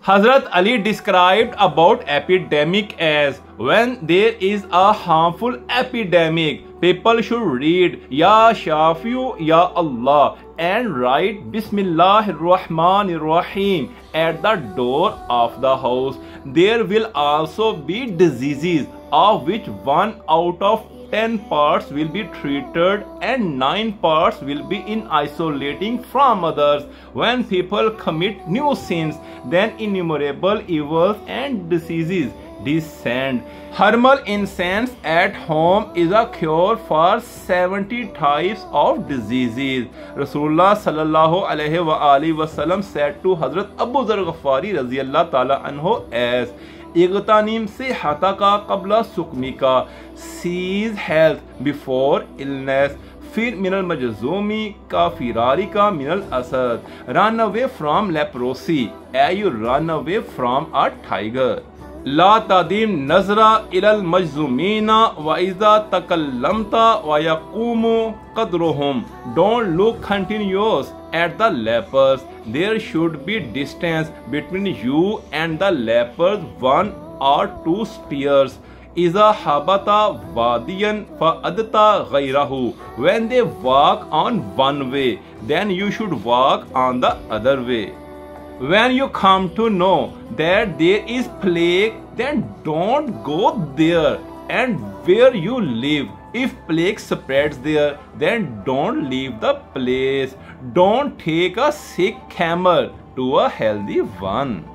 Hazrat Ali described about epidemic as when there is a harmful epidemic, people should read Ya Shafiu Ya Allah and write Bismillahir Rahmanir Rahim at the door of the house. There will also be diseases of which 1 out of 10 parts will be treated and 9 parts will be in isolating from others. When people commit new sins, then innumerable evils and diseases descend. Thermal incense at home is a cure for 70 types of diseases. Rasulullah sallallahu alaihi wasallam said to Hazrat Abu Dharr Ghafari radiyallahu ta'ala anhu as Igtanim sihataka qabla sukmika, seize health before illness. Fir minal majzumi ka firarika minal asad, run away from leprosy as you run away from a tiger. La tadim nazra ilal majzumina wa iza takallamta wa yaqumu qadruhum. Don't look continuous at the lepers. There should be distance between you and the lepers, 1 or 2 spears. Iza habata wadiyan fa adta ghayrahu. When they walk on one way, then you should walk on the other way. When you come to know that there is plague, then don't go there and where you live. If plague spreads there, then don't leave the place. Don't take a sick camel to a healthy one.